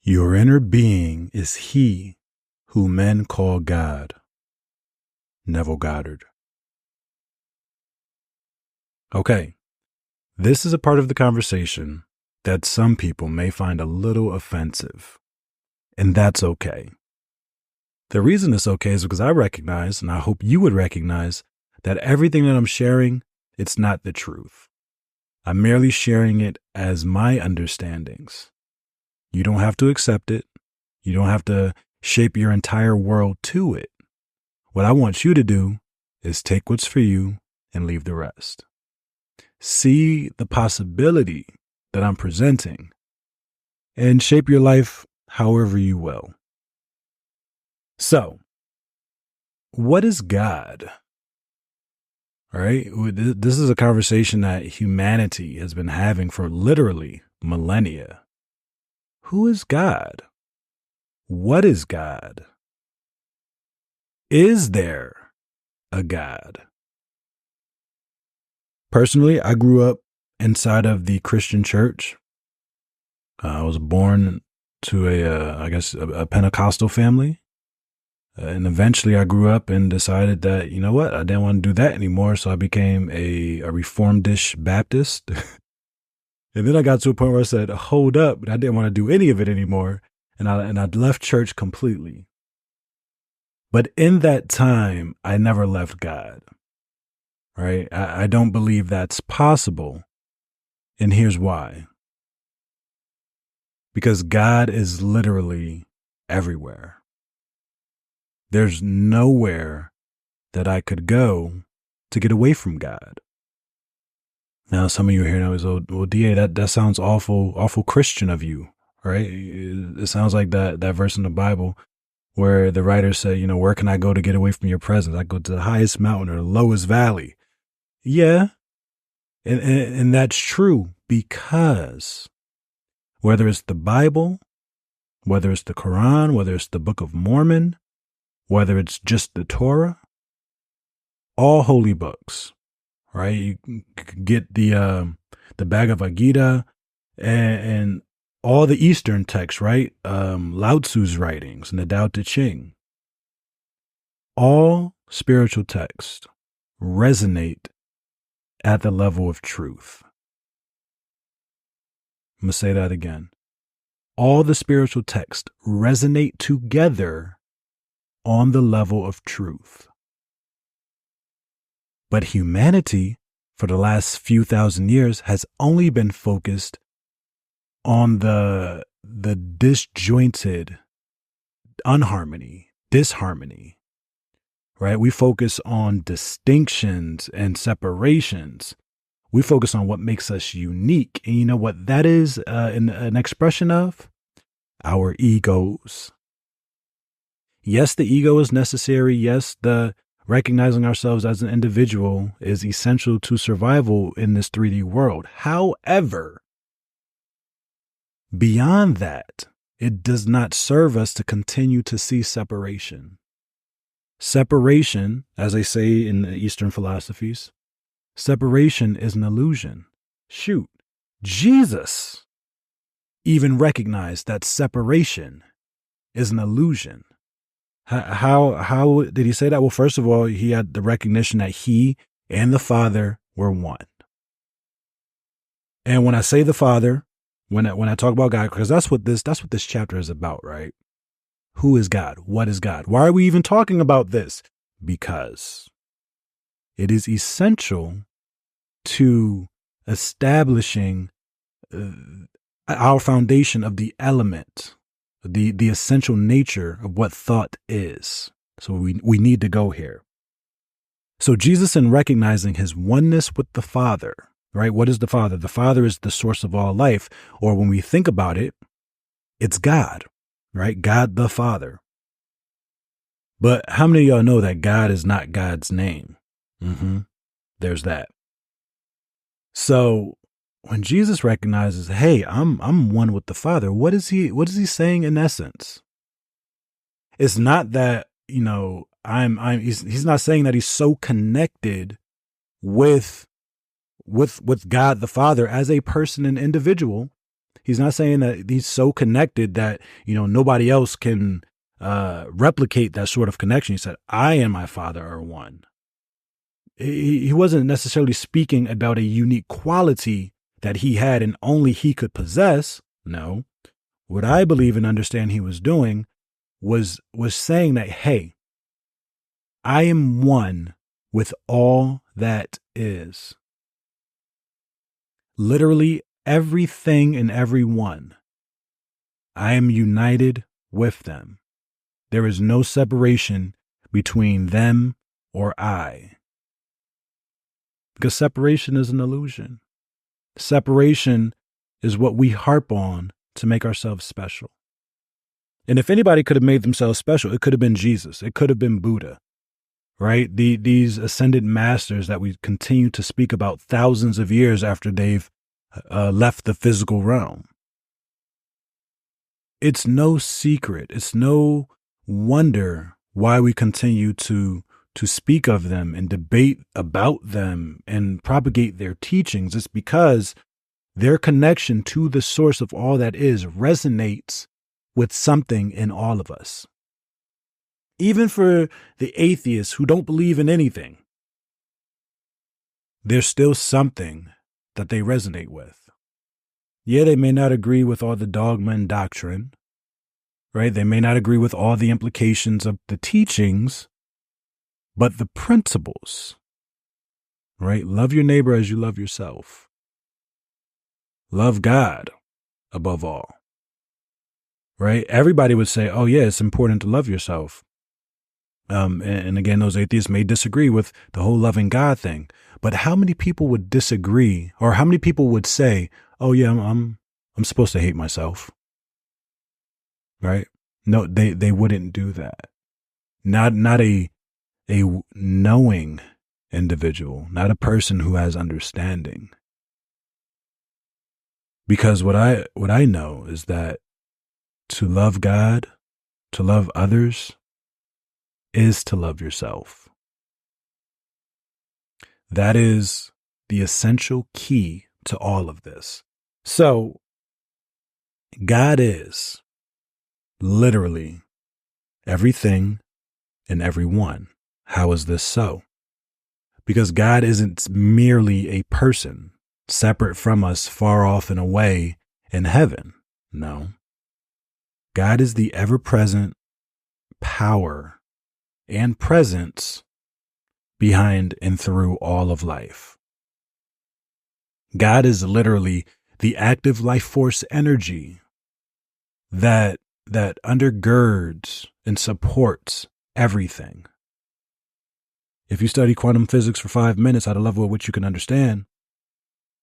Your inner being is he who men call God. Neville Goddard. Okay, this is a part of the conversation that some people may find a little offensive, and that's okay. The reason it's okay is because I recognize, and I hope you would recognize, that everything that I'm sharing, it's not the truth. I'm merely sharing it as my understandings. You don't have to accept it. You don't have to shape your entire world to it. What I want you to do is take what's for you and leave the rest. See the possibility that I'm presenting and shape your life however you will. So, what is God? All right, this is a conversation that humanity has been having for literally millennia. Who is God? What is God? Is there a God? Personally, I grew up inside of the Christian church. I was born to a Pentecostal family. And eventually I grew up and decided that, you know what, I didn't want to do that anymore. So I became a Reformed-ish Baptist. And then I got to a point where I said, hold up, but I didn't want to do any of it anymore. And I left church completely. But in that time, I never left God. Right? I don't believe that's possible. And here's why. Because God is literally everywhere. There's nowhere that I could go to get away from God. Now, some of you are here now is, well, DA, that sounds awful Christian of you, right? It sounds like that verse in the Bible where the writer said, you know, where can I go to get away from your presence? I go to the highest mountain or the lowest valley. Yeah. And that's true because whether it's the Bible, whether it's the Quran, whether it's the Book of Mormon, whether it's just the Torah, all holy books, right? You can get the Bhagavad Gita and all the Eastern texts, right? Lao Tzu's writings and the Tao Te Ching. All spiritual texts resonate at the level of truth. I'm going to say that again. All the spiritual texts resonate together on the level of truth. But humanity, for the last few thousand years, has only been focused on the disjointed disharmony, right? We focus on distinctions and separations. We focus on what makes us unique. And you know what that is an expression of? Our egos. Yes, the ego is necessary. Yes, the recognizing ourselves as an individual is essential to survival in this 3D world. However, beyond that, it does not serve us to continue to see separation. Separation, as they say in the Eastern philosophies, separation is an illusion. Shoot, Jesus even recognized that separation is an illusion. How did he say that? Well, first of all, he had the recognition that he and the Father were one. And when I say the Father, when I talk about God, because that's what this chapter is about, right? Who is God? What is God? Why are we even talking about this? Because it is essential to establishing our foundation of the element, the essential nature of what thought is. So we need to go here. So Jesus, in recognizing his oneness with the Father, right? What is the Father? The Father is the source of all life. Or when we think about it, it's God, right? God the Father. But how many of y'all know that God is not God's name? There's that. So when Jesus recognizes, hey, I'm one with the Father, what is he saying in essence? It's not that, you know, he's not saying that he's so connected with God the Father as a person and individual He's not saying that he's so connected that, nobody else can replicate that sort of connection. He said, I and my Father are one. He wasn't necessarily speaking about a unique quality that he had and only he could possess. No. What I believe and understand he was doing was saying that, hey, I am one with all that is. Literally everything and everyone. I am united with them. There is no separation between them or I. Because separation is an illusion. Separation is what we harp on to make ourselves special. And if anybody could have made themselves special, it could have been Jesus. It could have been Buddha, right? These ascended masters that we continue to speak about thousands of years after they've left the physical realm. It's no secret. It's no wonder why we continue to speak of them and debate about them and propagate their teachings. It's because their connection to the source of all that is resonates with something in all of us. Even for the atheists who don't believe in anything, there's still something that they resonate with. Yeah, they may not agree with all the dogma and doctrine, right? They may not agree with all the implications of the teachings, but the principles, right? Love your neighbor as you love yourself. Love God above all, right? Everybody would say, oh yeah, it's important to love yourself. And again, those atheists may disagree with the whole loving God thing, but how many people would disagree, or how many people would say, oh yeah, I'm supposed to hate myself, right? No, they wouldn't do that. Not a knowing individual, not a person who has understanding. Because what I know is that to love God, to love others, is to love yourself. That is the essential key to all of this. So, God is literally everything and everyone. How is this so? Because God isn't merely a person separate from us, far off and away in heaven. No. God is the ever-present power and presence behind and through all of life. God is literally the active life force energy that undergirds and supports everything. If you study quantum physics for 5 minutes at a level at which you can understand,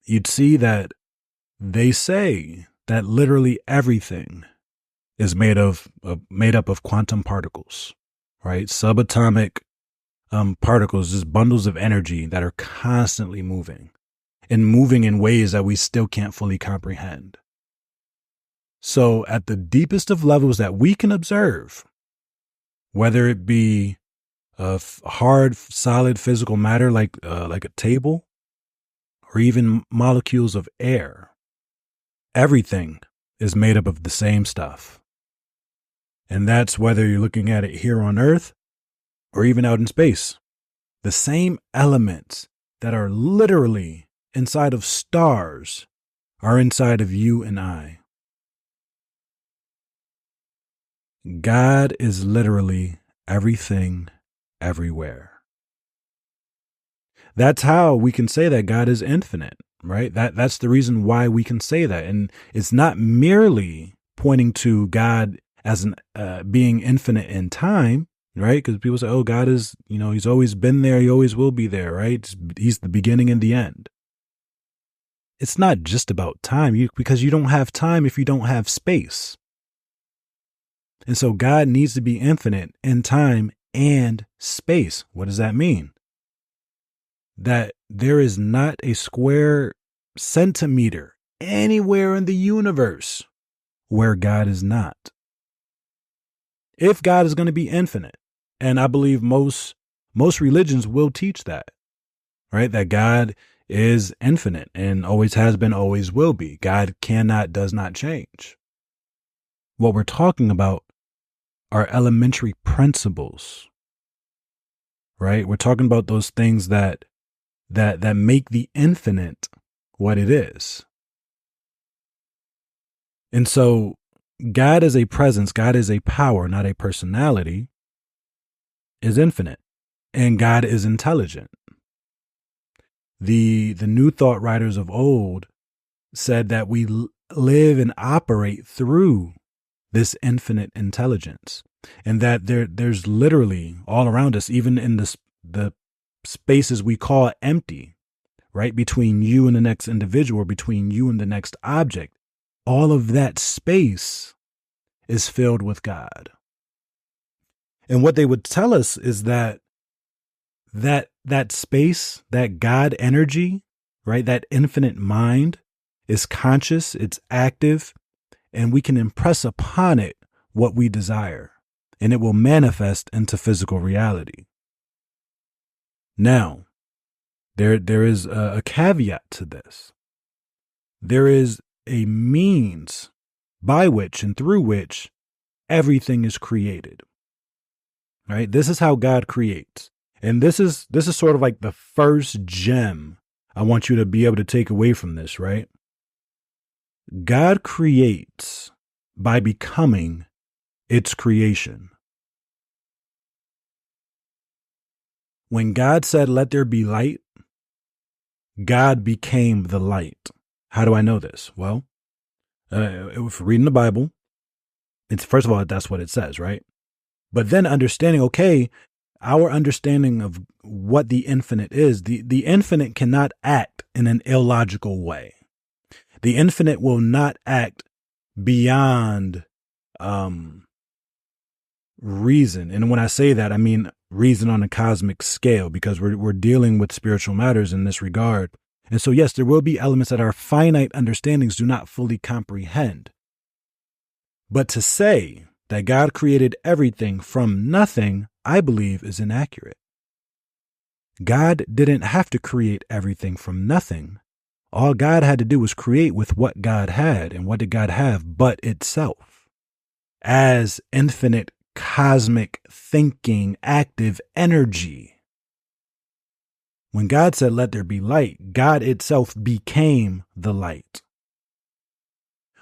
you'd see that they say that literally everything is made up of quantum particles, right? Subatomic particles, just bundles of energy that are constantly moving and moving in ways that we still can't fully comprehend. So at the deepest of levels that we can observe, whether it be hard, solid physical matter like a table, or even molecules of air, everything is made up of the same stuff. And that's whether you're looking at it here on Earth or even out in space. The same elements that are literally inside of stars are inside of you and I. God is literally everything, everywhere. That's how we can say that God is infinite, right? That's the reason why we can say that. And it's not merely pointing to God as being infinite in time, right? Because people say, oh, God is, he's always been there. He always will be there, right? He's the beginning and the end. It's not just about time, because you don't have time if you don't have space. And so God needs to be infinite in time and space. What does that mean? That there is not a square centimeter anywhere in the universe where God is not. If God is going to be infinite, and I believe most religions will teach that, right? That God is infinite and always has been, always will be. God does not change. What we're talking about are elementary principles, right? We're talking about those things that make the infinite what it is. And so God is a presence, God is a power, not a personality, is infinite, and God is intelligent. The New Thought writers of old said that we live and operate through this infinite intelligence, and that there's literally all around us, even in the spaces we call empty, right? Between you and the next individual, between you and the next object, all of that space is filled with God. And what they would tell us is that space, that God energy, right? That infinite mind is conscious, it's active, and we can impress upon it what we desire, and it will manifest into physical reality. Now, there is a caveat to this. There is a means by which and through which everything is created. Right? This is how God creates. And this is sort of like the first gem I want you to be able to take away from this, right? God creates by becoming its creation. When God said, "Let there be light," God became the light. How do I know this? Well, if we're reading the Bible, it's, first of all, that's what it says, right? But then understanding, okay, our understanding of what the infinite is, the infinite cannot act in an illogical way. The infinite will not act beyond reason. And when I say that, I mean reason on a cosmic scale, because we're dealing with spiritual matters in this regard. And so, yes, there will be elements that our finite understandings do not fully comprehend. But to say that God created everything from nothing, I believe, is inaccurate. God didn't have to create everything from nothing. All God had to do was create with what God had. And what did God have but itself? As infinite, cosmic, thinking, active energy. When God said, "Let there be light," God itself became the light.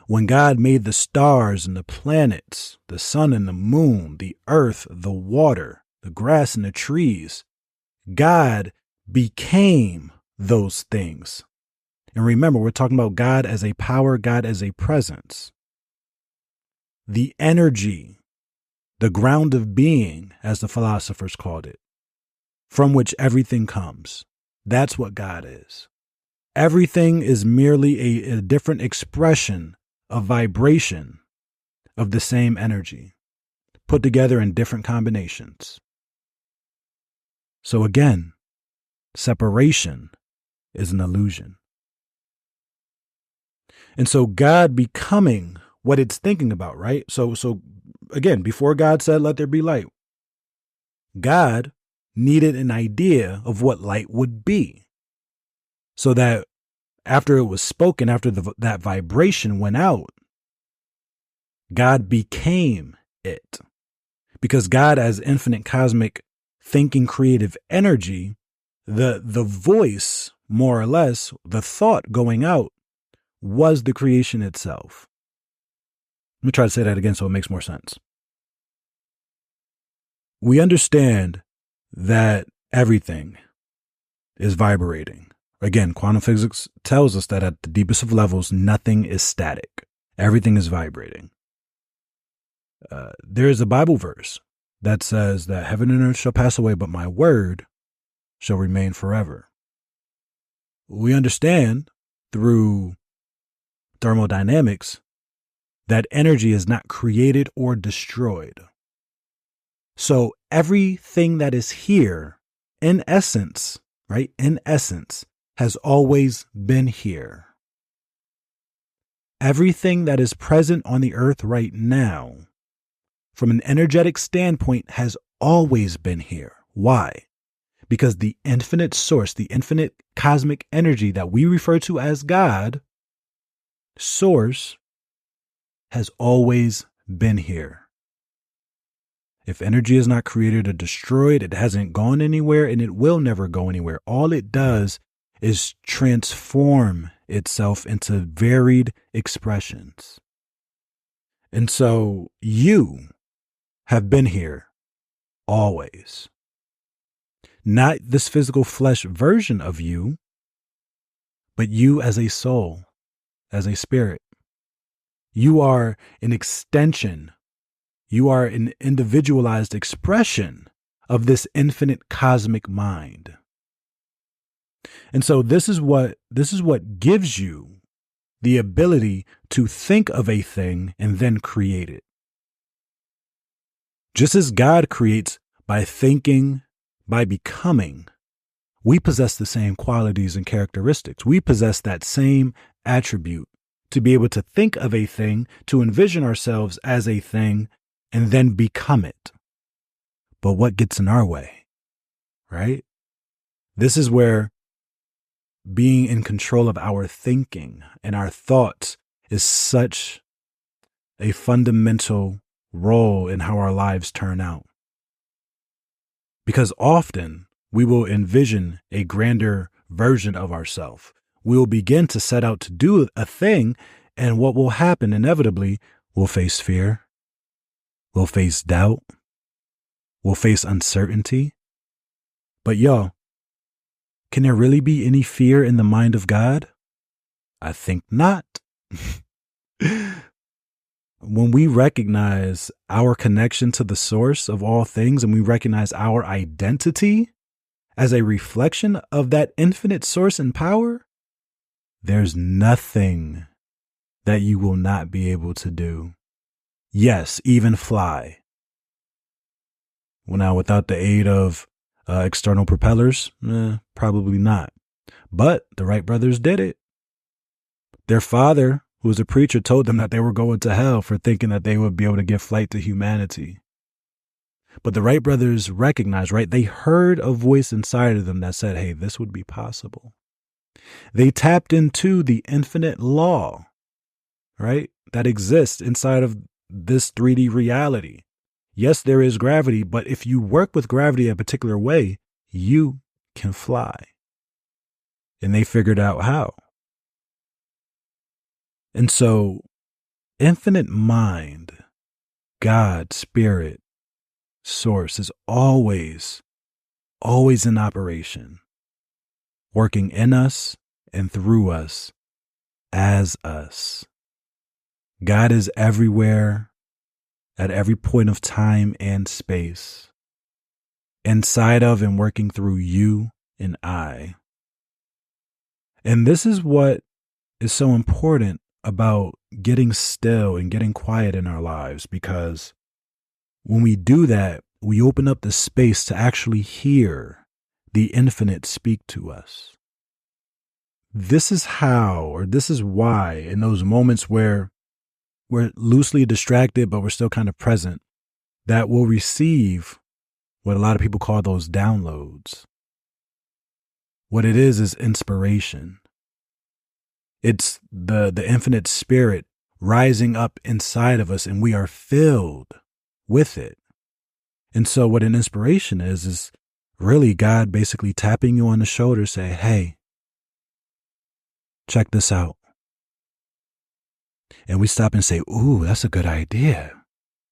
When God made the stars and the planets, the sun and the moon, the earth, the water, the grass and the trees, God became those things. And remember, we're talking about God as a power, God as a presence. The energy, the ground of being, as the philosophers called it, from which everything comes. That's what God is. Everything is merely a different expression of vibration of the same energy, put together in different combinations. So again, separation is an illusion. And so God becoming what it's thinking about, right? So again, before God said, "Let there be light," God needed an idea of what light would be, so that after it was spoken, after that vibration went out, God became it. Because God, as infinite cosmic thinking creative energy, the voice, more or less, the thought going out, was the creation itself. Let me try to say that again so it makes more sense. We understand that everything is vibrating. Again, quantum physics tells us that at the deepest of levels, nothing is static. Everything is vibrating. There is a Bible verse that says that heaven and earth shall pass away, but my word shall remain forever. We understand through thermodynamics that energy is not created or destroyed. So everything that is here, in essence, right, in essence, has always been here. Everything that is present on the earth right now, from an energetic standpoint, has always been here. Why? Because the infinite source, the infinite cosmic energy that we refer to as God, source, has always been here. If energy is not created or destroyed, it hasn't gone anywhere and it will never go anywhere. All it does is transform itself into varied expressions. And so you have been here always. Not this physical flesh version of you, but you as a soul, as a spirit. You are an extension. You are an individualized expression of this infinite cosmic mind. And so this is what gives you the ability to think of a thing and then create it. Just as God creates by thinking, by becoming, we possess the same qualities and characteristics. We possess that same attribute to be able to think of a thing, to envision ourselves as a thing, and then become it. But what gets in our way, right? This is where being in control of our thinking and our thoughts is such a fundamental role in how our lives turn out. Because often we will envision a grander version of ourselves. We will begin to set out to do a thing, and what will happen inevitably, we'll face fear, we'll face doubt, we'll face uncertainty. But y'all, can there really be any fear in the mind of God? I think not. When we recognize our connection to the source of all things and we recognize our identity as a reflection of that infinite source and power, there's nothing that you will not be able to do. Yes, even fly. Well, now, without the aid of external propellers, probably not. But the Wright brothers did it. Their father, who was a preacher, told them that they were going to hell for thinking that they would be able to give flight to humanity. But the Wright brothers recognized, right? They heard a voice inside of them that said, hey, this would be possible. They tapped into the infinite law, right? That exists inside of this 3D reality. Yes, there is gravity, but if you work with gravity a particular way, you can fly. And they figured out how. And so, infinite mind, God, spirit, source is always in operation, working in us and through us as us. God is everywhere, at every point of time and space, inside of and working through you and I. And this is what is so important about getting still and getting quiet in our lives, because when we do that, we open up the space to actually hear the infinite speak to us. This is how, or this is why, in those moments where we're loosely distracted, but we're still kind of present, that we'll receive what a lot of people call those downloads. What it is inspiration. It's the infinite spirit rising up inside of us, and we are filled with it. And so what an inspiration is really God basically tapping you on the shoulder, say, hey, check this out. And we stop and say, ooh, that's a good idea,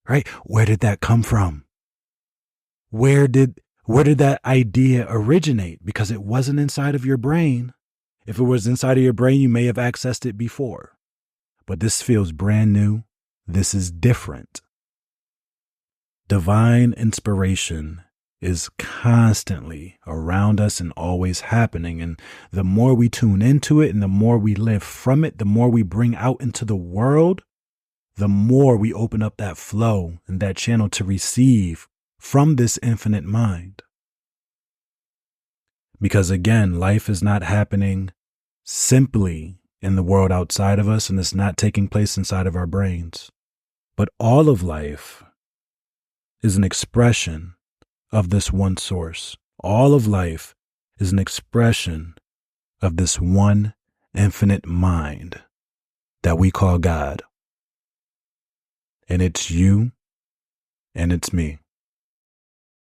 right? Where did that come from? Where did that idea originate? Because it wasn't inside of your brain. If it was inside of your brain, you may have accessed it before. But this feels brand new. This is different. Divine inspiration is constantly around us and always happening. And the more we tune into it and the more we live from it, the more we bring out into the world, the more we open up that flow and that channel to receive from this infinite mind. Because again, life is not happening simply in the world outside of us, and it's not taking place inside of our brains. But all of life is an expression of this one source. all of life is an expression of this one infinite mind that we call God. And it's you and it's me.